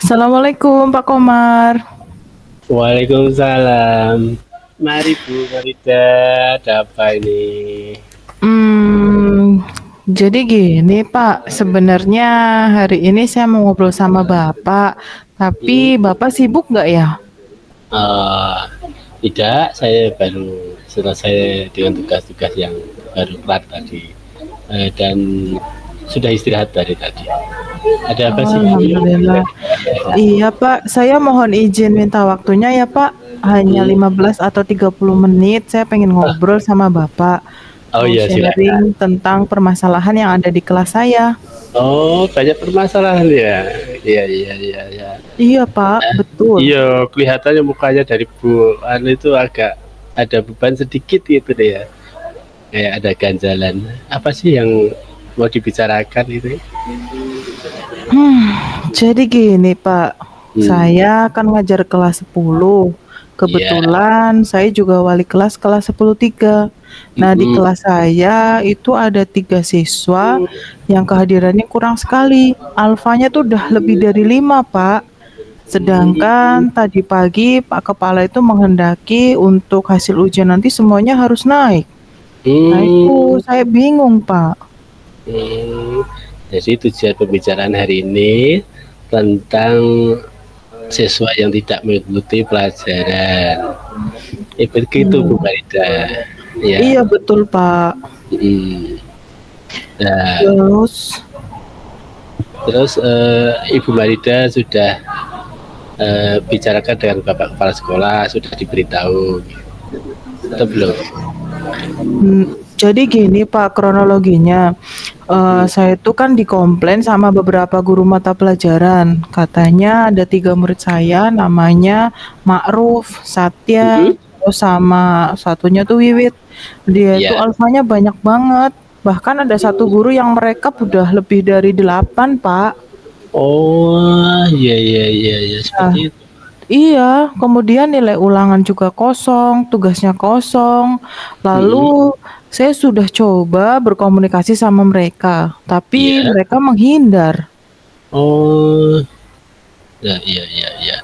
Assalamualaikum Pak Komar. Waalaikumsalam. Mari Bu Farida, ada apa ini? Hmm, jadi gini Pak, sebenarnya hari ini saya mau ngobrol sama Bapak, Hmm? tapi Bapak sibuk nggak ya? Eh, Tidak, saya baru selesai dengan tugas-tugas yang baru kelar tadi. Dan sudah istirahat dari tadi. Ada apa Oh, sih Bu? Alhamdulillah. Iya Pak, saya mohon izin minta waktunya ya Pak. Hanya Hmm? 15 atau 30 menit, saya pengen Ah, ngobrol sama Bapak. oh Mau iya, silakan. sharing tentang permasalahan yang ada di kelas saya. Oh, banyak permasalahan ya. Iya, iya, iya, iya. Iya Pak, betul. Iya, kelihatannya mukanya dari Bu Anu itu agak ada beban sedikit gitu deh ya. Kayak ada ganjalan. Apa sih yang mau dibicarakan itu? Hmm, jadi gini Pak, Hmm, saya kan ngajar kelas 10. iya. Kebetulan saya juga wali kelas 10-3. Nah, di Mm-mm. kelas saya itu ada 3 siswa yang kehadirannya kurang sekali. Alfanya tuh udah lebih dari 5, Pak. Hmm, Sedangkan tadi pagi Pak Kepala itu menghendaki untuk hasil ujian nanti semuanya harus naik. Nah, itu hmm, saya bingung, Pak. hmm. Jadi tujuan pembicaraan hari ini tentang siswa yang tidak mengikuti pelajaran. Begitu Bu Hmm. Farida. Ya. Iya, betul, Pak. Hmm. Nah, Terus terus Ibu Marida sudah bicarakan dengan Bapak Kepala Sekolah, sudah diberitahu atau belum? Jadi gini Pak kronologinya, Hmm. saya itu kan dikomplain sama beberapa guru mata pelajaran. Katanya ada 3 murid saya namanya Ma'ruf, Satya, Hmm? terus sama satunya tuh Wiwit. Dia itu Ya. alfanya banyak banget. Bahkan ada satu guru yang merekap udah lebih dari 8 Pak. Oh, iya, iya, iya, iya, Nah, seperti itu. iya, kemudian nilai ulangan juga kosong, tugasnya kosong. Hmm. Lalu saya sudah coba berkomunikasi sama mereka, tapi Iya. mereka menghindar. Oh, ya, iya, iya, iya.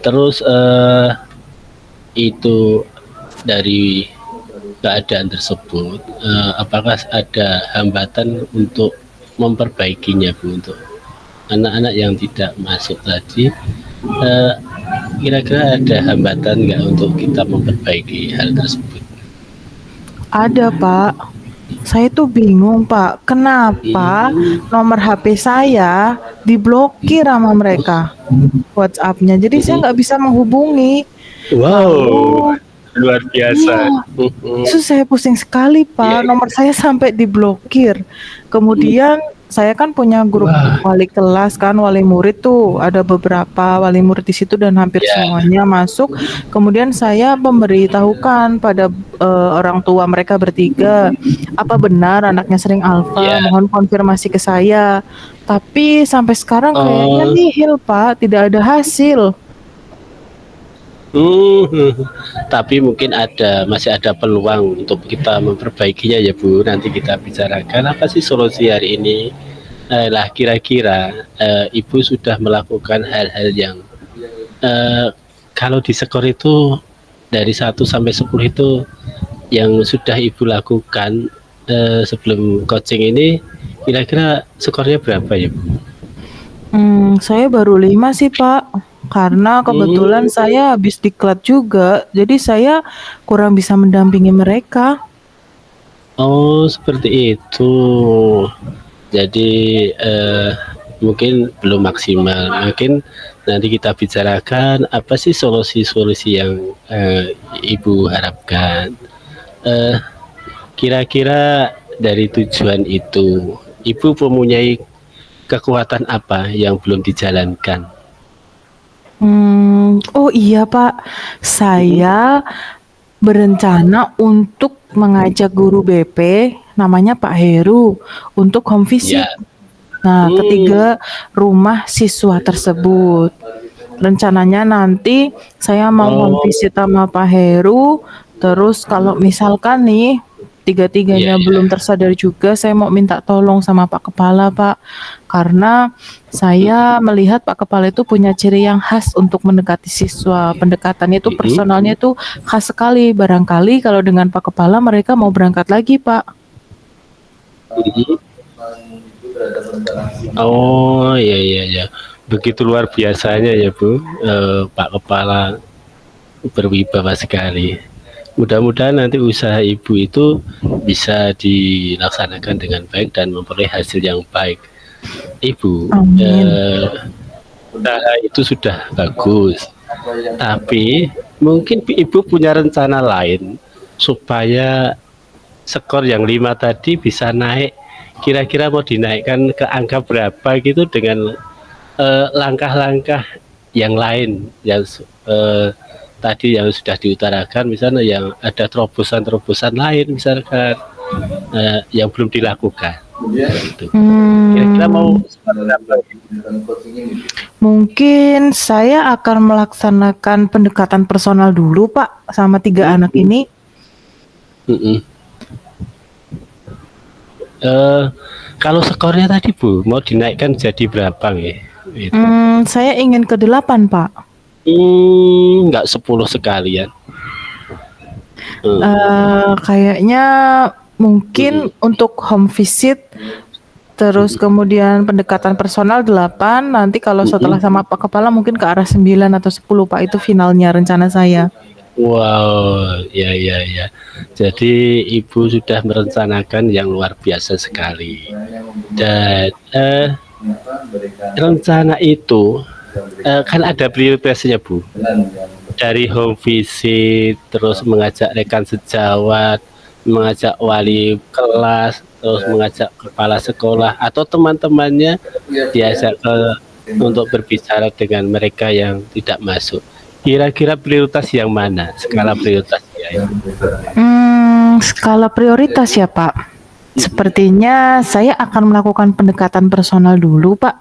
Terus itu dari keadaan tersebut, apakah ada hambatan untuk memperbaikinya, Bu, untuk anak-anak yang tidak masuk tadi? Eh, Kira-kira ada hambatan nggak untuk kita memperbaiki hal tersebut? Ada, Pak. Saya tuh bingung, Pak. Kenapa Hmm. nomor HP saya diblokir sama mereka, WhatsApp-nya. Jadi saya Hmm. nggak bisa menghubungi. Wow, Lalu luar biasa. iya. Hmm. Itu saya pusing sekali, Iya, Pak, iya. nomor saya sampai diblokir. Hmm. Kemudian saya kan punya grup Wah, wali kelas kan, wali murid tuh, ada beberapa wali murid di situ dan hampir ya, semuanya masuk. Kemudian saya memberitahukan pada, orang tua mereka bertiga, "Apa benar anaknya sering alfa? ya. Mohon konfirmasi ke saya." Tapi sampai sekarang kayaknya Oh, nihil, Pak, tidak ada hasil. hmm. Tapi mungkin masih ada peluang untuk kita memperbaikinya ya Bu. Nanti kita bicarakan apa sih solusi hari ini. Lah kira-kira Ibu sudah melakukan hal-hal yang eh, kalau di skor itu dari 1 sampai 10 itu yang sudah Ibu lakukan sebelum coaching ini, kira-kira skornya berapa ya Bu? Saya baru 5 sih, Pak. Karena kebetulan Hmm. saya habis diklat juga, jadi saya kurang bisa mendampingi mereka. Oh, seperti itu. Jadi mungkin belum maksimal. Mungkin nanti kita bicarakan apa sih solusi-solusi yang Ibu harapkan. Eh, Kira-kira dari tujuan itu, Ibu mempunyai kekuatan apa yang belum dijalankan? Oh iya, Pak, Hmm? saya berencana untuk mengajak guru BP, namanya Pak Heru, untuk home Ya. visit. Nah, Hmm. ketiga rumah siswa tersebut. Rencananya nanti saya mau home Oh. visit sama Pak Heru, terus kalau misalkan nih Iya, tiga-tiganya iya. belum tersadar juga, saya mau minta tolong sama Pak Kepala, Pak. Karena saya melihat Pak Kepala itu punya ciri yang khas untuk mendekati siswa. Pendekatannya itu, Mhm. personalnya itu khas sekali. Barangkali kalau dengan Pak Kepala mereka mau berangkat lagi, Pak. Mhm. Oh, iya, iya, iya. Begitu luar biasanya ya Bu, Pak Kepala berwibawa sekali. Mudah-mudahan nanti usaha Ibu itu bisa dilaksanakan dengan baik dan memperoleh hasil yang baik. Ibu, Amin. usaha itu sudah bagus, tapi mungkin Ibu punya rencana lain supaya skor yang 5 tadi bisa naik, kira-kira mau dinaikkan ke angka berapa gitu dengan langkah-langkah yang lain yang tadi yang sudah diutarakan, misalnya yang ada terobosan-terobosan lain misalkan yang belum dilakukan gitu. Kira-kira mau Hmm, seperti apa? mungkin saya akan melaksanakan pendekatan personal dulu, Pak, sama 3 anak Mm-mm. ini. Mm-mm. Eh, kalau skornya tadi Bu mau dinaikkan jadi berapa nih? Gitu. Saya ingin ke 8, Pak. Nggak 10 sekalian. Hmm. Kayaknya Mm-mm. mungkin untuk home visit, terus Mm-mm. kemudian pendekatan personal 8, nanti kalau setelah Mm-mm. sama Pak Kepala mungkin ke arah 9 atau 10, Pak, itu finalnya rencana saya. Wow, ya, ya, ya. Jadi Ibu sudah merencanakan yang luar biasa sekali. Dan rencana itu kan ada prioritasnya Bu. Dari home visit, terus mengajak rekan sejawat, mengajak wali kelas, terus mengajak kepala sekolah atau teman-temannya diajak untuk berbicara dengan mereka yang tidak masuk. Kira-kira prioritas yang mana? Skala prioritasnya itu. Skala prioritas ya, Pak. Sepertinya saya akan melakukan pendekatan personal dulu, Pak.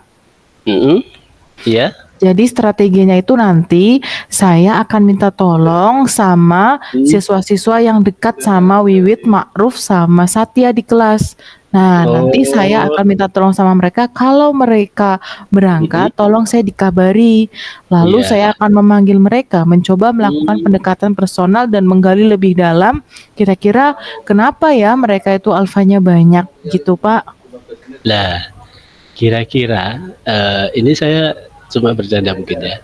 Ya. Jadi strateginya itu nanti saya akan minta tolong sama siswa-siswa yang dekat sama Wiwit, Ma'ruf, sama Satya di kelas. Nah, nanti saya Oh. akan minta tolong sama mereka, kalau mereka berangkat, tolong saya dikabari. Lalu saya Iya. akan memanggil mereka, mencoba melakukan pendekatan personal dan menggali lebih dalam, kira-kira kenapa ya mereka itu alfanya banyak, gitu, Pak. Lah, kira-kira ini saya cuma bercanda mungkin ya.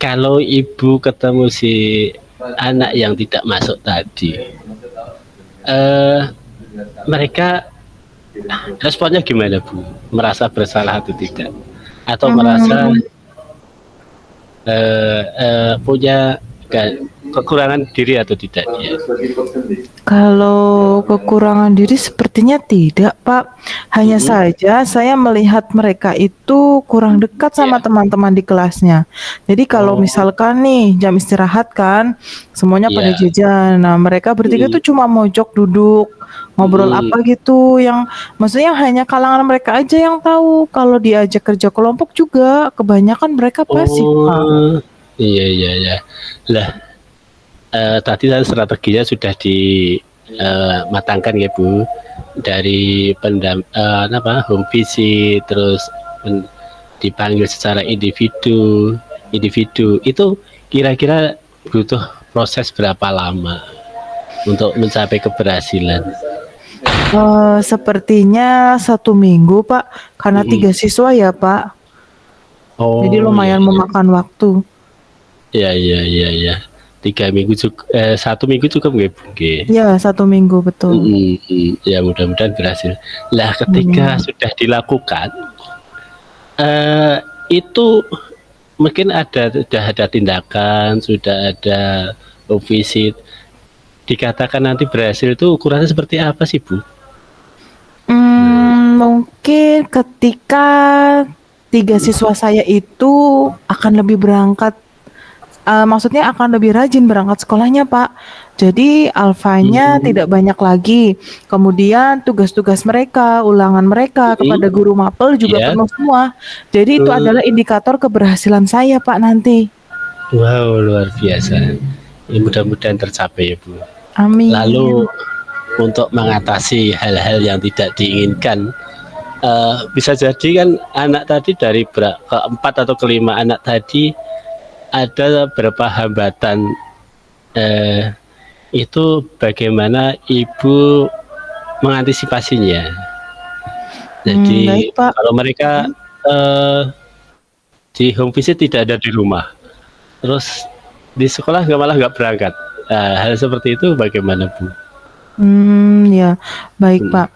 Kalau Ibu ketemu si anak yang tidak masuk tadi, mereka responnya gimana Bu? Merasa bersalah atau tidak? Atau merasa Hmm, punya kekurangan diri atau tidak dia? Kalau kekurangan diri sepertinya tidak, Pak. Hanya Mm-mm. saja saya melihat mereka itu kurang dekat sama Ya. teman-teman di kelasnya. Jadi kalau Oh, misalkan nih jam istirahat kan, semuanya pada ya. jajan. Nah, mereka bertiga Mm-mm. tuh cuma mojok duduk, ngobrol Mm-mm. apa gitu yang maksudnya hanya kalangan mereka aja yang tahu. Kalau diajak kerja kelompok juga kebanyakan mereka pasif, Pak. Oh, iya, iya, iya. Lah, tadi kan strateginya sudah dimatangkan ya Bu, dari home visit, terus dipanggil secara individu, individu itu kira-kira butuh proses berapa lama untuk mencapai keberhasilan? Sepertinya 1 minggu, Pak, karena 3 Mm-mm. siswa ya, Pak. Jadi Oh, iya, lumayan iya, memakan waktu. iya, iya, iya, iya. 3 minggu cukup, 1 minggu cukup nggih Bu? Nggih. Ya, 1 minggu, betul. Ya mudah-mudahan berhasil. Lah ketika Amin. sudah dilakukan, itu mungkin sudah ada tindakan, sudah ada visit, dikatakan nanti berhasil itu ukurannya seperti apa sih Bu? Mungkin ketika 3 siswa saya itu akan lebih berangkat, maksudnya akan lebih rajin berangkat sekolahnya, Pak. Jadi alfanya Hmm. tidak banyak lagi. Kemudian tugas-tugas mereka, ulangan mereka kepada guru mapel juga Ya. penuh semua. Jadi itu adalah indikator keberhasilan saya, Pak, nanti. Wow, luar biasa. Ya, mudah-mudahan tercapai ya Bu. Amin. Lalu untuk mengatasi hal-hal yang tidak diinginkan. Bisa jadi kan anak tadi dari keempat atau kelima anak tadi ada beberapa hambatan, eh, itu bagaimana ibu mengantisipasinya. Jadi Baik, Pak. kalau mereka eh, di home visit tidak ada di rumah, terus di sekolah malah nggak berangkat. Hal seperti itu bagaimana Bu? Ya, baik, Hmm. Pak.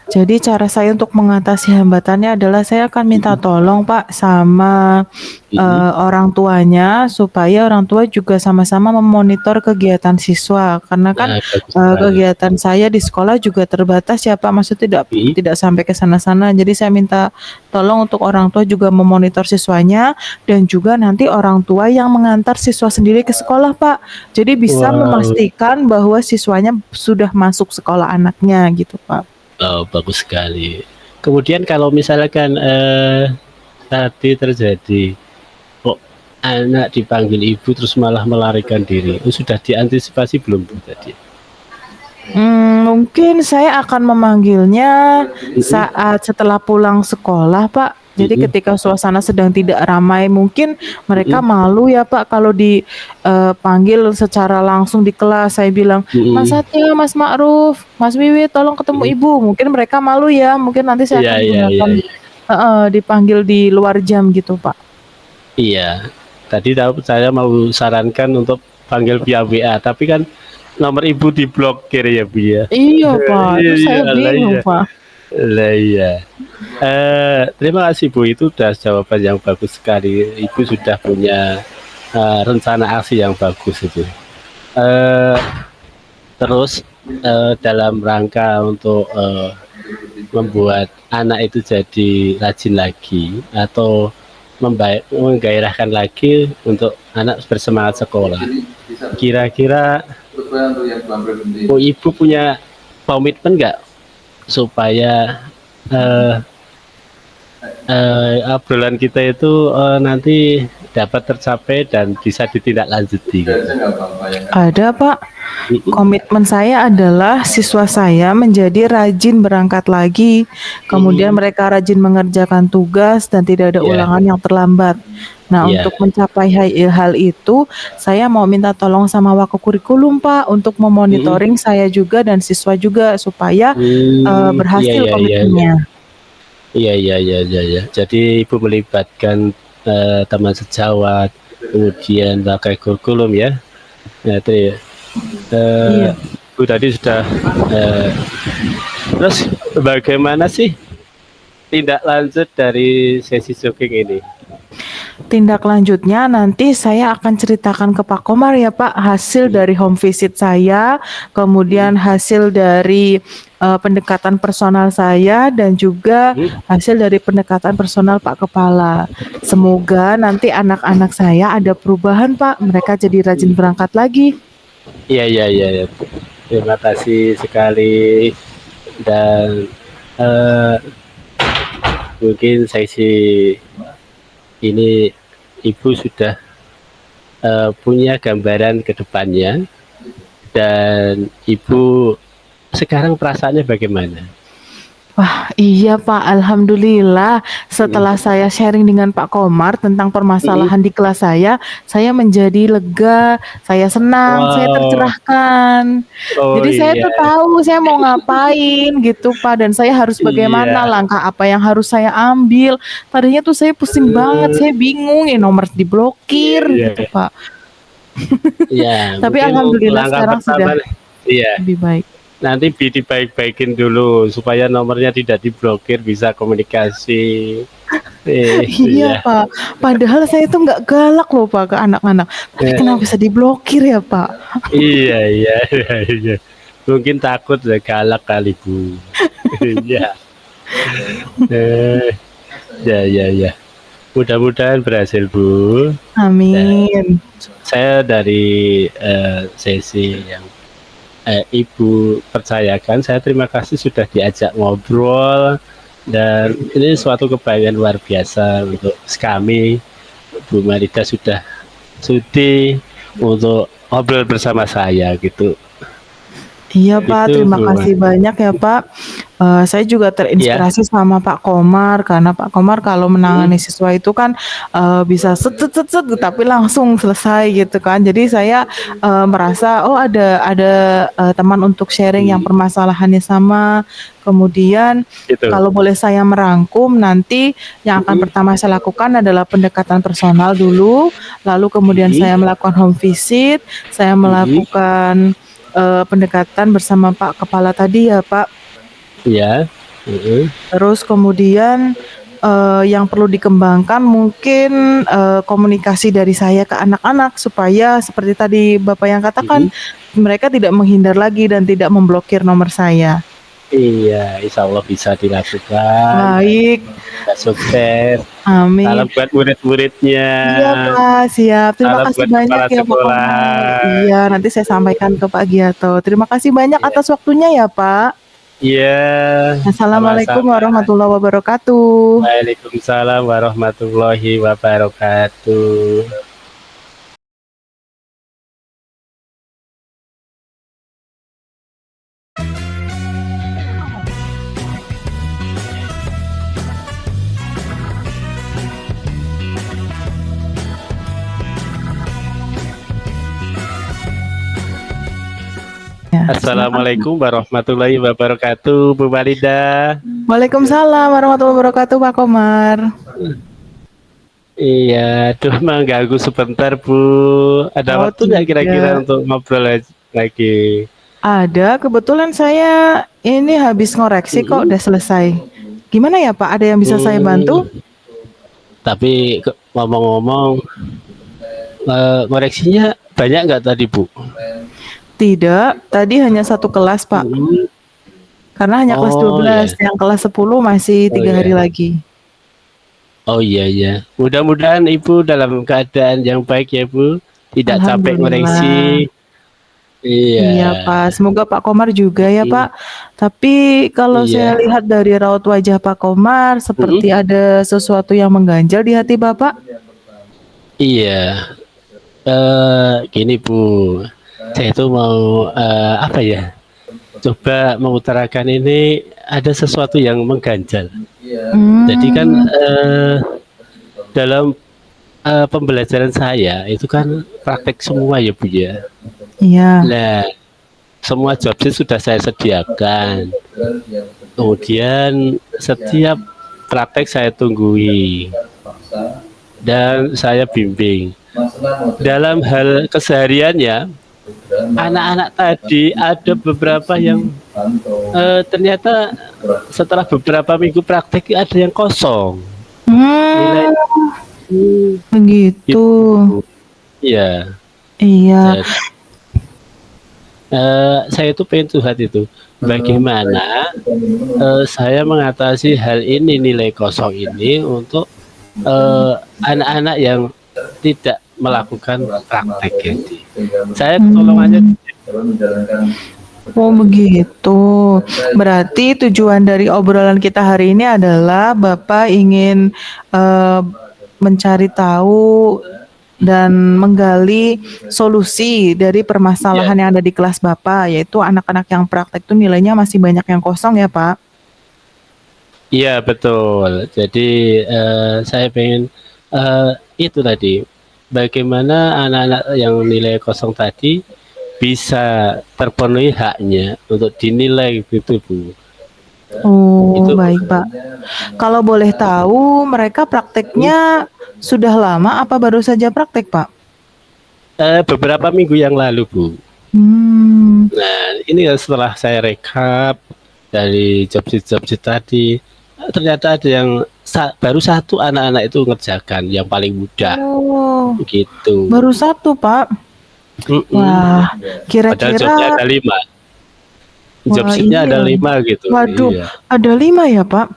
Jadi cara saya untuk mengatasi hambatannya adalah saya akan minta Hmm. tolong Pak sama Hmm. orang tuanya supaya orang tua juga sama-sama memonitor kegiatan siswa karena kan Bagus sekali. kegiatan saya di sekolah juga terbatas ya Pak, maksudnya tidak Hmm. tidak sampai ke sana-sana. Jadi saya minta tolong untuk orang tua juga memonitor siswanya dan juga nanti orang tua yang mengantar siswa sendiri ke sekolah Pak. Jadi bisa Wow, memastikan bahwa siswanya sudah masuk sekolah anaknya gitu Pak. bagus sekali. Kemudian kalau misalkan tadi terjadi kok anak dipanggil ibu terus malah melarikan diri, itu sudah diantisipasi belum Bu tadi? Mungkin saya akan memanggilnya Hmm. saat setelah pulang sekolah, Pak. Jadi Hmm. ketika suasana sedang tidak ramai, mungkin mereka Hmm. malu ya, Pak, kalau dipanggil secara langsung di kelas. Saya bilang, "Mas Hmm. Satya, Mas Ma'ruf, Mas Wiwi, tolong ketemu Hmm. Ibu." Mungkin mereka malu ya, mungkin nanti saya Iya, akan iya, iya, gunakan iya. dipanggil di luar jam gitu, Pak. Iya, tadi saya mau sarankan untuk panggil via WA, tapi kan nomor ibu diblokir ya Bu ya. Iya, Pak, itu saya Iya, lah bingung, iya, Pak. lah iya. Terima kasih Bu, itu udah jawaban yang bagus sekali. Ibu sudah punya rencana aksi yang bagus itu. Eh, Terus dalam rangka untuk membuat anak itu jadi rajin lagi atau menggairahkan lagi untuk anak bersemangat sekolah. Kira-kira ibu punya komitmen nggak supaya eh, obrolan kita itu nanti dapat tercapai dan bisa ditindaklanjuti gitu. Ada, Pak. Komitmen saya adalah siswa saya menjadi rajin berangkat lagi, kemudian Mm. mereka rajin mengerjakan tugas dan tidak ada Iya, ulangan yang terlambat. Nah, iya. untuk mencapai hal itu, saya mau minta tolong sama Wakokurikulum, Pak, untuk Mm. memonitoring saya juga dan siswa juga supaya Iya, berhasil iya, iya, iya. komitmennya. Iya, iya, iya, iya, iya. Jadi ibu melibatkan teman sejawat, kemudian pakai kurikulum ya. Nah, itu ya. Iya. Bu tadi sudah. Terus bagaimana sih tindak lanjut dari sesi jogging ini? Tindak lanjutnya nanti saya akan ceritakan ke Pak Komar ya Pak, hasil dari home visit saya, kemudian hasil dari pendekatan personal saya dan juga hasil dari pendekatan personal Pak Kepala. Semoga nanti anak-anak saya ada perubahan Pak, mereka jadi rajin berangkat lagi. Iya, iya, iya, iya. Terima kasih sekali dan mungkin sesi ini ibu sudah punya gambaran ke depannya dan ibu sekarang perasaannya bagaimana? Wah, iya Pak, alhamdulillah setelah saya sharing dengan Pak Komar tentang permasalahan di kelas saya menjadi lega, saya senang, saya Wow, tercerahkan. oh Jadi saya iya, tuh tahu saya mau ngapain gitu Pak, dan saya harus bagaimana, iya, langkah apa yang harus saya ambil. Tadinya tuh saya pusing banget, saya bingung, ya nomor iya, diblokir iya, gitu Pak. iya. Tapi Mungkin untuk alhamdulillah langkah sekarang sudah pertama, iya. lebih baik. Nanti dibaik-baikin dulu supaya nomornya tidak diblokir, bisa komunikasi. Iya Iya. Pak, padahal saya itu nggak galak loh Pak ke anak-anak, tapi kenapa Eh, bisa diblokir ya Pak? iya, iya, iya, iya. Mungkin takut ya galak kali Bu. Iya. Eh, ya, ya, ya. Mudah-mudahan berhasil Bu. Dan Amin. saya dari sesi yang Ibu percayakan, saya terima kasih sudah diajak ngobrol dan ini suatu kebanggaan luar biasa untuk kami. Bu Marida sudah sudi untuk ngobrol bersama saya gitu. Iya Pak, Itu terima Bu. kasih banyak ya Pak. Saya juga Ya. terinspirasi sama Pak Komar karena Pak Komar kalau Mm, menangani siswa itu kan bisa set set set set tapi langsung selesai gitu kan. Jadi saya merasa oh ada teman untuk sharing yang mm, permasalahannya sama. Kemudian Gitu. kalau boleh saya merangkum nanti yang akan Mm, pertama saya lakukan adalah pendekatan personal dulu, lalu kemudian mm, saya melakukan home visit, saya mm, melakukan pendekatan bersama Pak Kepala tadi ya, Pak. Ya. Mm, Terus kemudian, yang perlu dikembangkan mungkin, komunikasi dari saya ke anak-anak supaya seperti tadi Bapak yang katakan, mm. mereka tidak menghindar lagi dan tidak memblokir nomor saya. Iya, insya Allah bisa dilakukan. Baik, Semoga sukses. Salam amin. buat murid-muridnya. Iya, Pak, siap. Terima Salam kasih buat banyak kepala ya, Pak Komar. sekolah. Iya, nanti saya sampaikan ke Pak Giarto. Terima kasih banyak Iya, atas waktunya ya, Pak. iya, Assalamualaikum sama-sama. warahmatullahi wabarakatuh. Waalaikumsalam warahmatullahi wabarakatuh. Ya, silakan. Assalamualaikum warahmatullahi wabarakatuh, Bu Walida. Waalaikumsalam warahmatullahi wabarakatuh, Pak Komar. Iya, aduh mengganggu sebentar, Bu. Ada Oh, waktu nggak kira-kira tidak. untuk ngobrol lagi? Ada, kebetulan saya ini habis ngoreksi kok, Mm-mm. udah selesai. Gimana ya, Pak? Ada yang bisa saya Hmm, bantu? tapi ngomong-ngomong, koreksinya banyak nggak tadi, Bu? Tidak, tadi hanya satu kelas, Pak. Mm-mm. Karena hanya kelas Oh 12, ya, yang kelas 10 masih oh 3 hari ya, lagi. oh iya ya. Mudah-mudahan Ibu dalam keadaan yang baik ya, Bu. Tidak capek Alhamdulillah. ngoreksi. Iya. Iya, Pak. Semoga Pak Komar juga ya, Pak. Mm, Tapi kalau saya Iya. lihat dari raut wajah Pak Komar, seperti Mm-mm. ada sesuatu yang mengganjal di hati Bapak. Iya. Gini Bu, saya itu mau apa ya? Coba mengutarakan ini ada sesuatu yang mengganjal. Jadi kan Hmm, dalam pembelajaran saya itu kan praktek semua ya Bu ya. iya. Nah, semua jobdesk sudah saya sediakan. Kemudian setiap praktek saya tunggui dan saya bimbing. Dalam hal kesehariannya, anak-anak tadi ada beberapa yang ternyata setelah beberapa minggu praktek ada yang kosong nilai. Hmm, begitu. Gitu. Iya. Iya. Jadi, saya itu pengen curhat itu. Bagaimana saya mengatasi hal ini nilai kosong ini untuk anak-anak yang tidak melakukan praktek jadi. Saya pertolongannya Hmm, oh begitu. Berarti tujuan dari obrolan kita hari ini adalah Bapak ingin eh, mencari tahu dan menggali solusi dari ya, permasalahan yang ada di kelas Bapak, yaitu anak-anak yang praktek itu nilainya masih banyak yang kosong ya, Pak? iya betul. Jadi saya pengen eh, itu tadi, bagaimana anak-anak yang nilai kosong tadi bisa terpenuhi haknya untuk dinilai gitu Bu. Oh, Itu baik, Pak. Kalau boleh tahu, mereka prakteknya sudah lama apa baru saja praktek, Pak? beberapa minggu yang lalu Bu. Hmm, Nah ini ya setelah saya rekap dari job-job tadi, ternyata ada yang baru satu anak-anak itu ngerjakan yang paling mudah oh, gitu. baru satu, Pak. Mm-mm. Wah, Padahal jobnya kira-kira, ada 5, job wah sheet-nya ada iya. 5 gitu. Waduh, Iya, ada 5 ya, Pak?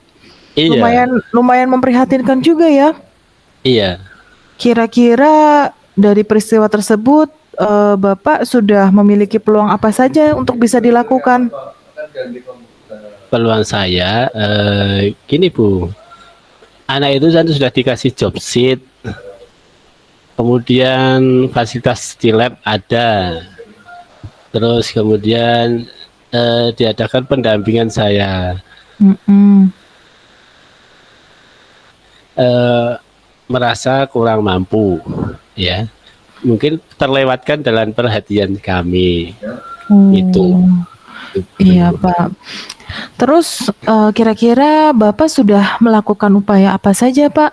iya, Lumayan, lumayan memprihatinkan juga ya. iya. Kira-kira dari peristiwa tersebut, Bapak sudah memiliki peluang apa saja untuk bisa dilakukan? Peluang saya gini Bu, anak itu kan sudah dikasih job sheet, kemudian fasilitas di lab ada, terus kemudian diadakan pendampingan saya. Mm-mm. eh, Merasa kurang mampu, ya. Mungkin terlewatkan dalam perhatian kami. Itu. Oh, iya Pak. Terus kira-kira Bapak sudah melakukan upaya apa saja Pak?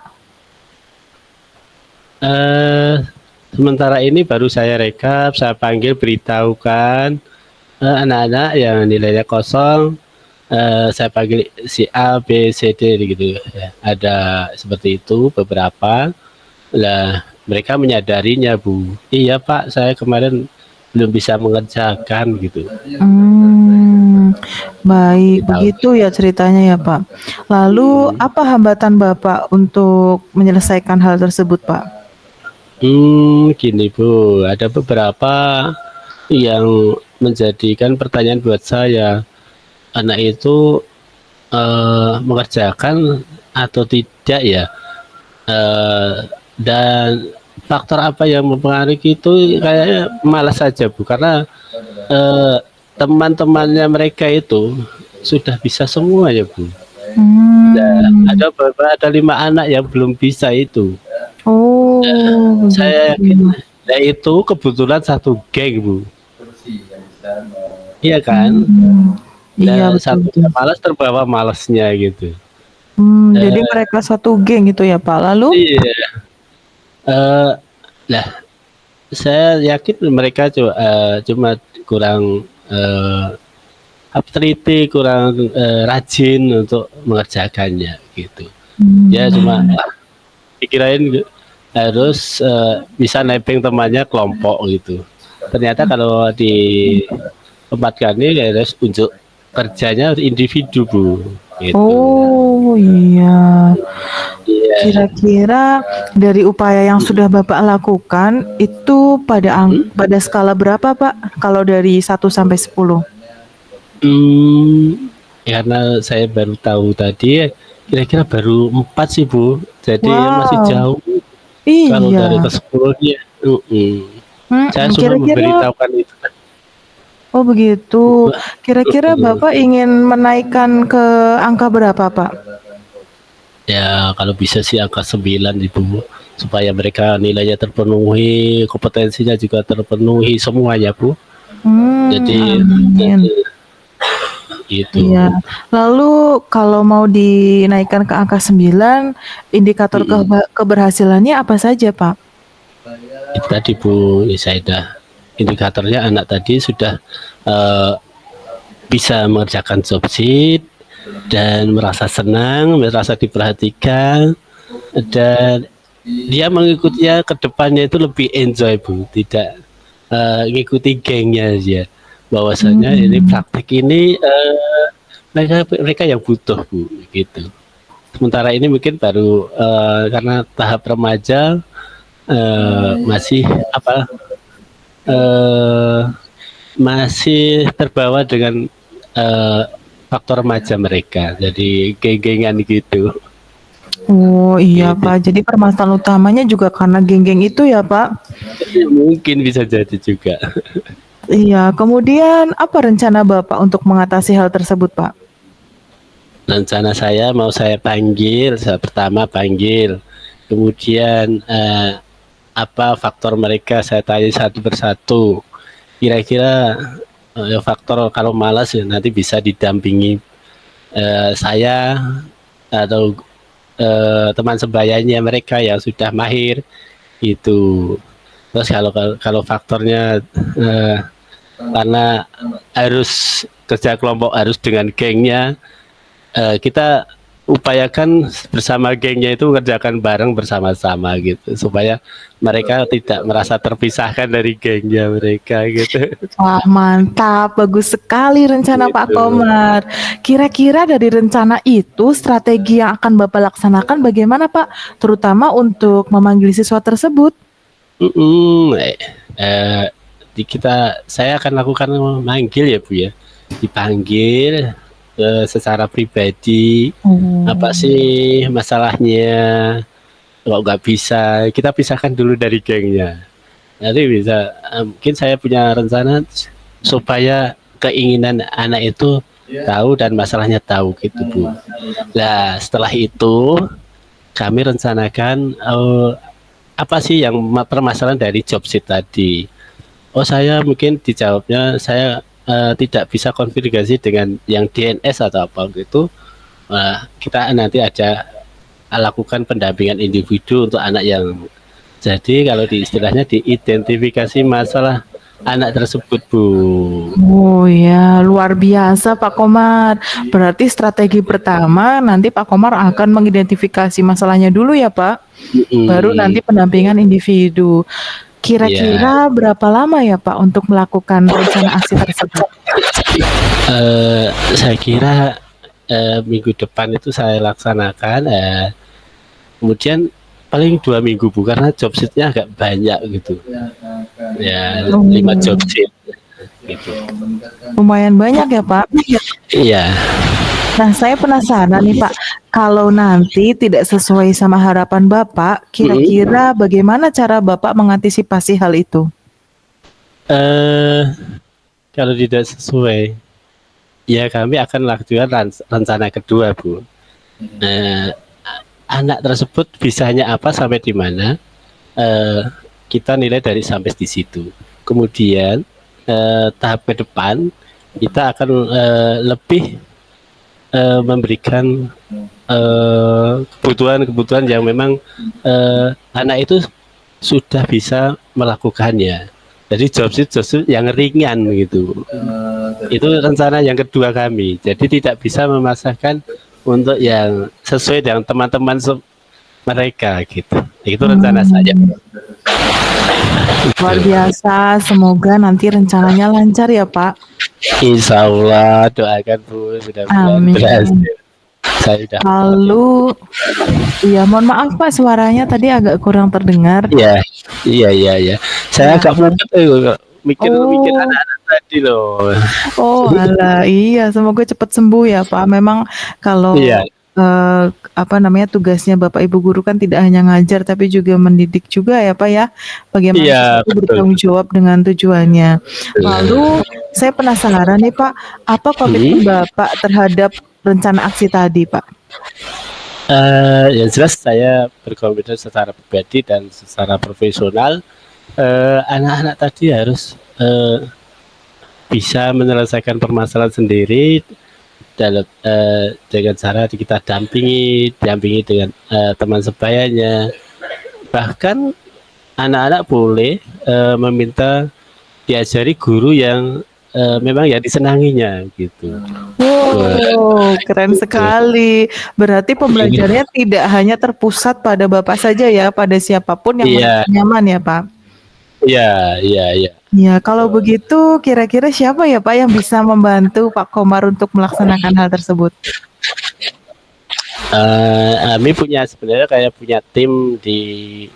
Eh, Sementara ini baru saya rekap, saya panggil beritahukan anak-anak yang nilainya kosong. Saya panggil si A, B, C, D gitu ya. Ada seperti itu beberapa. Lah mereka menyadarinya Bu. Iya Pak, saya kemarin belum bisa mengerjakan gitu. Hmm, baik, Tahu. begitu ya ceritanya ya Pak. Lalu Hmm. apa hambatan Bapak untuk menyelesaikan hal tersebut Pak? Gini Bu, ada beberapa yang menjadikan pertanyaan buat saya. Anak itu mengerjakan atau tidak ya? Eh, dan faktor apa yang mempengaruhi itu kayaknya malas saja Bu, karena eh, teman-temannya mereka itu sudah bisa semua ya Bu. Hmm, Ada 5 anak yang belum bisa itu. oh Saya begitu. yakin ya itu kebetulan satu geng Bu. Iya kan? Hmm, iya Dan betul satu betul. malas terbawa malasnya gitu. Jadi Eh, mereka satu geng itu ya Pak. Lalu? iya. Eh, Lah saya yakin mereka cuma kurang teliti, kurang rajin untuk mengerjakannya gitu. Ya cuma Hmm, dikirain harus bisa nebeng temannya kelompok gitu. Ternyata kalau di tempat kami harus unjuk kerjanya harus individu Bu, gitu. oh iya. Iya. Kira-kira dari upaya yang sudah Bapak lakukan itu Hmm? pada skala berapa Pak? Kalau dari 1 sampai 10? Karena saya baru tahu tadi, kira-kira baru 4 sih Bu, jadi masih Wow, jauh kalau iya. dari ke 10-nya. Saya cuma Kira-kira, memberitahukan itu kan. oh begitu. Kira-kira Bapak ingin menaikkan ke angka berapa Pak? Ya kalau bisa sih angka 9 itu Bu, supaya mereka nilainya terpenuhi, kompetensinya juga terpenuhi semuanya Bu. Jadi Amin. Iya. itu. Lalu kalau mau dinaikkan ke angka 9, indikator Mm-mm. keberhasilannya apa saja Pak? Itu tadi Bu Isaidah, indikatornya anak tadi sudah eh, bisa mengerjakan job sheet dan merasa senang, merasa diperhatikan, dan dia mengikutinya ke depannya itu lebih enjoy Bu, tidak ngikuti gengnya aja. Bahwasanya ini Hmm. praktek ini mereka mereka yang butuh Bu, gitu. Sementara ini mungkin baru karena tahap remaja, masih apa, eh, masih terbawa dengan eh, faktor remaja mereka, jadi geng-gengan gitu. Oh iya Gitu. Pak, jadi permasalahan utamanya juga karena geng-geng itu ya Pak? Mungkin bisa jadi juga. Iya, kemudian apa rencana Bapak untuk mengatasi hal tersebut Pak? Rencana saya mau saya panggil, saya pertama panggil, kemudian apa faktor mereka saya tanya satu persatu. Kira-kira faktor kalau malas ya nanti bisa didampingi saya atau teman sebayanya mereka yang sudah mahir itu. Terus kalau faktornya karena harus kerja kelompok, harus dengan gengnya, kita upayakan bersama gengnya itu mengerjakan bareng bersama-sama gitu, supaya mereka tidak merasa terpisahkan dari gengnya mereka gitu. Wah mantap, bagus sekali rencana Pak Gitu. Komar. Kira-kira dari rencana itu strategi yang akan Bapak laksanakan bagaimana Pak? Terutama untuk memanggil siswa tersebut. Mm-mm. Eh, saya akan lakukan manggil ya Bu ya, dipanggil secara pribadi, apa Oh. sih masalahnya, kalau nggak bisa kita pisahkan dulu dari gengnya, nanti bisa mungkin saya punya rencana supaya keinginan anak itu tahu dan masalahnya tahu gitu Bu. Nah setelah itu kami rencanakan apa sih yang permasalahan dari job sheet tadi. Oh saya mungkin dijawabnya saya tidak bisa konfigurasi dengan yang DNS atau apa gitu. Kita nanti ada lakukan pendampingan individu untuk anak yang jadi kalau di istilahnya diidentifikasi masalah anak tersebut Bu. Oh ya, luar biasa Pak Komar. Berarti strategi pertama nanti Pak Komar akan mengidentifikasi masalahnya dulu ya Pak. Baru nanti pendampingan individu. Kira-kira berapa lama ya Pak untuk melakukan rencana aksi tersebut? Saya kira minggu depan itu saya laksanakan. Kemudian paling 2 minggu Bu, karena job sheet-nya agak banyak gitu. Ya 5 job sheet gitu. Lumayan banyak ya Pak. Iya. Nah saya penasaran nih Pak, kalau nanti tidak sesuai sama harapan Bapak, kira-kira bagaimana cara Bapak mengantisipasi hal itu? Kalau tidak sesuai, ya kami akan lakukan rencana kedua Bu. Anak tersebut bisanya apa sampai di mana, kita nilai dari sampai di situ. Kemudian tahap ke depan kita akan lebih memberikan kebutuhan-kebutuhan yang memang anak itu sudah bisa melakukannya. Jadi job sheet yang ringan gitu. Itu rencana yang kedua kami. Jadi tidak bisa memasakkan untuk yang sesuai dengan teman-teman mereka gitu. Itu rencana saya. Luar biasa, semoga nanti rencananya lancar ya Pak. Insya Allah, doakan Bu, mudah-mudahan berhasil. Saya sudah. Lalu, ya mohon maaf Pak, suaranya tadi agak kurang terdengar. Iya. Saya agak mumet mikir anak-anak tadi loh. Oh alah, iya, semoga cepat sembuh ya Pak. Memang kalau tugasnya Bapak Ibu guru kan tidak hanya ngajar tapi juga mendidik juga ya Pak ya. Bagaimana itu bertanggung jawab dengan tujuannya. Lalu saya penasaran nih Pak, apa komitmen Bapak terhadap rencana aksi tadi Pak? Yang jelas saya berkomitmen secara pribadi dan secara profesional. Anak-anak tadi harus bisa menyelesaikan permasalahan sendiri dalam dengan cara kita dampingi dengan teman sebayanya. Bahkan anak-anak boleh meminta diajari guru yang memang ya disenanginya gitu. Wow, keren sekali. Berarti pembelajarannya tidak hanya terpusat pada Bapak saja ya, pada siapapun yang nyaman ya Pak. Iya. Ya, kalau begitu kira-kira siapa ya Pak yang bisa membantu Pak Komar untuk melaksanakan hal tersebut? Kami sebenarnya punya tim di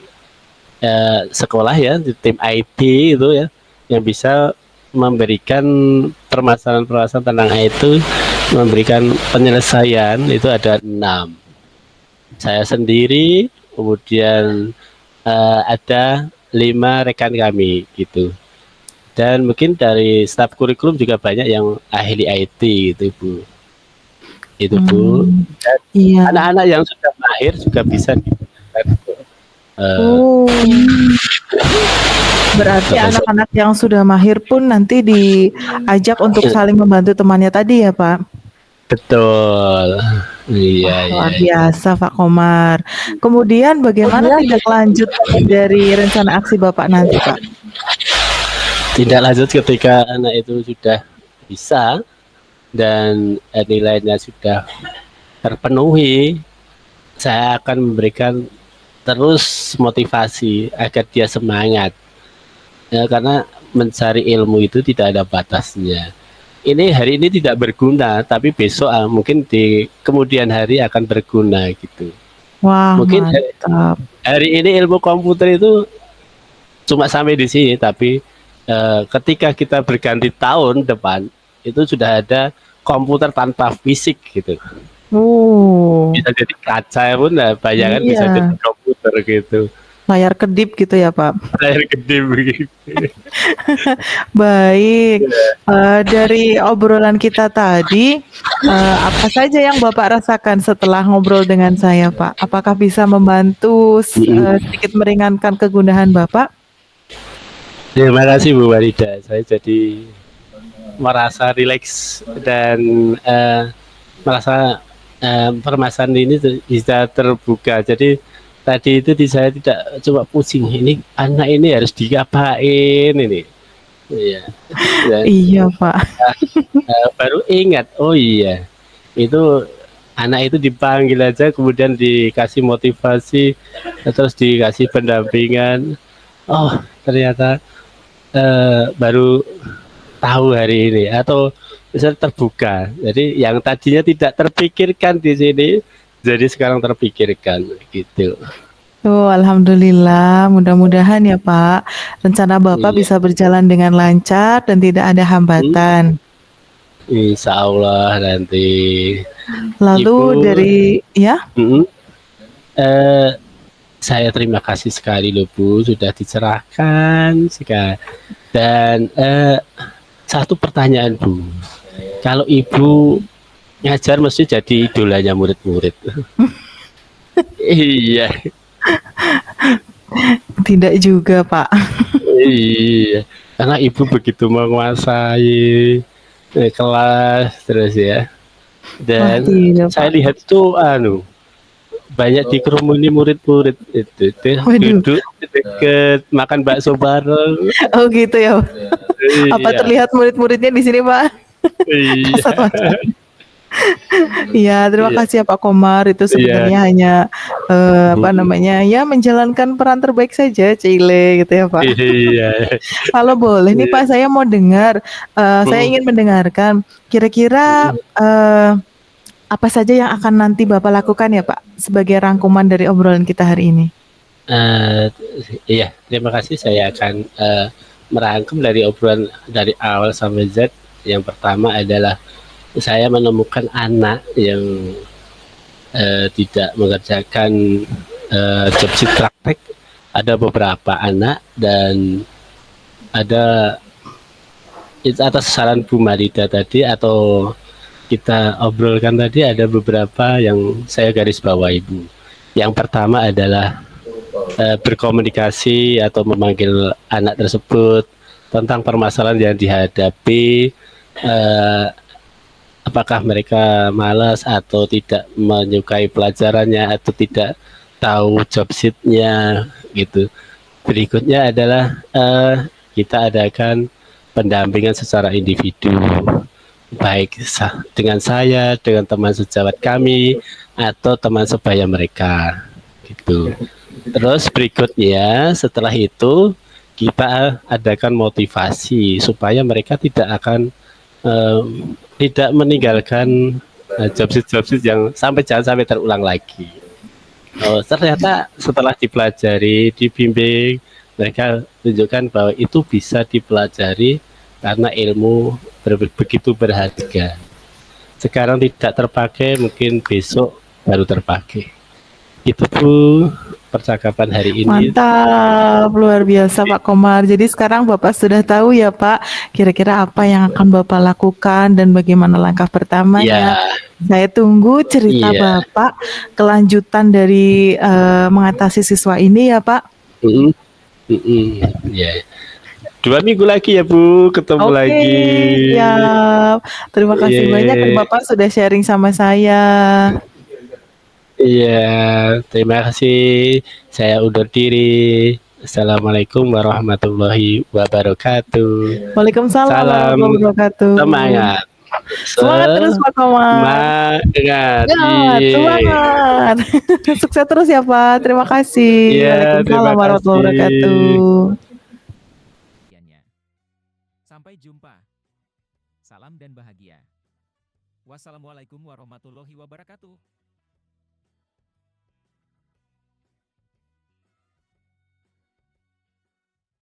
sekolah ya, di tim IT itu ya, yang bisa memberikan permasalahan-permasalahan tentang IT, memberikan penyelesaian. Itu ada 6. Saya sendiri, kemudian ada 5 rekan kami gitu. Dan mungkin dari staf kurikulum juga banyak yang ahli IT gitu Bu. Itu Bu. Anak-anak yang sudah mahir juga bisa berarti anak-anak yang sudah mahir pun nanti diajak untuk saling membantu temannya tadi ya Pak? Betul. Iya. Luar biasa Pak Komar. Kemudian bagaimana tindak lanjut dari rencana aksi Bapak nanti Pak? Tindak lanjut ketika anak itu sudah bisa dan nilainya sudah terpenuhi, saya akan memberikan terus motivasi agar dia semangat. Ya, karena mencari ilmu itu tidak ada batasnya. Ini hari ini tidak berguna, tapi besok mungkin di kemudian hari akan berguna gitu. Wah, mungkin mantap. Hari ini ilmu komputer itu cuma sampai di sini, tapi ketika kita berganti tahun depan itu sudah ada komputer tanpa fisik gitu. Bisa jadi kaca pun bayangan bisa jadi komputer gitu. layar kedip gitu ya Pak. layar gede begitu. Baik, dari obrolan kita tadi, apa saja yang Bapak rasakan setelah ngobrol dengan saya, Pak? Apakah bisa membantu sedikit meringankan kegundahan Bapak? Terima kasih Bu Warida, saya jadi merasa rileks dan merasa permasalahan ini bisa terbuka. Jadi tadi itu di saya tidak coba pusing, ini anak ini harus diapain ini. Iya. Dan Iya, Pak. baru ingat, oh iya, itu anak itu dipanggil aja, kemudian dikasih motivasi, terus dikasih pendampingan. Oh, ternyata baru tahu hari ini atau bisa terbuka. Jadi yang tadinya tidak terpikirkan di sini, jadi sekarang terpikirkan gitu. Oh, alhamdulillah. Mudah-mudahan ya, Pak, rencana Bapak Iya. bisa berjalan dengan lancar dan tidak ada Hmm, hambatan. Insya Allah nanti Lalu Ibu, dari ya, mm, eh, saya terima kasih sekali loh Bu, sudah dicerahkan sekali. Dan satu pertanyaan Bu, kalau Ibu ngajar mesti jadi idolanya murid-murid. Iya, tidak juga, Pak. iya. Karena Ibu begitu menguasai kelas terus ya. Wah, Dan tidak, saya Pak. lihat tuh banyak dikerumuni murid-murid itu tuh Waduh. duduk deket makan bakso bareng. Oh, gitu ya, Pak. Apa Iya, terlihat murid-muridnya di sini, Pak? Kasat iya, mata. Iya, terima iya, kasih ya Pak Komar. Itu iya. sebenarnya hanya apa namanya? Ya menjalankan peran terbaik saja, Cile gitu ya, Pak. Iya, Kalau boleh nih iya. Pak, saya mau dengar, saya Mm, ingin mendengarkan kira-kira mm. apa saja yang akan nanti Bapak lakukan ya Pak sebagai rangkuman dari obrolan kita hari ini? Eh, iya, terima kasih. Saya akan merangkum dari obrolan dari awal sampai Z. Yang pertama adalah saya menemukan anak yang tidak mengerjakan job sheet praktek. Ada beberapa anak dan ada itu atas saran Bu Marida tadi atau kita obrolkan tadi ada beberapa yang saya garis bawah Ibu. Yang pertama adalah berkomunikasi atau memanggil anak tersebut tentang permasalahan yang dihadapi, eh, apakah mereka malas atau tidak menyukai pelajarannya atau tidak tahu job sheet-nya gitu. Berikutnya adalah kita adakan pendampingan secara individu, baik dengan saya, dengan teman sejawat kami, atau teman sebaya mereka, gitu. Terus berikutnya setelah itu kita adakan motivasi supaya mereka tidak akan eh, tidak meninggalkan job sheet yang jangan sampai terulang lagi. Oh, ternyata setelah dipelajari, dibimbing, mereka tunjukkan bahwa itu bisa dipelajari karena ilmu begitu berharga. Sekarang tidak terpakai, mungkin besok baru terpakai. Itu Bu percakapan hari ini. Mantap, luar biasa Pak Komar. Jadi sekarang Bapak sudah tahu ya Pak, kira-kira apa yang akan Bapak lakukan dan bagaimana langkah pertamanya. Ya, Saya tunggu cerita iya. Bapak, kelanjutan dari mengatasi siswa ini ya Pak. Mm, ya. 2 minggu lagi ya Bu, ketemu Oke, lagi. siap. Terima kasih banyak Iya, Bapak sudah sharing sama saya. iya. Terima kasih. Saya undur diri. Assalamualaikum warahmatullahi wabarakatuh. Waalaikumsalam Salam warahmatullahi wabarakatuh. semangat. Semangat terus Pak Komar. Semangat. Ya, Iya. semangat. Sukses terus ya, Pak. Terima kasih. Iya, Waalaikumsalam terima warahmatullahi kasih. wabarakatuh. Sampai jumpa. Salam dan bahagia. Wassalamualaikum warahmatullahi wabarakatuh.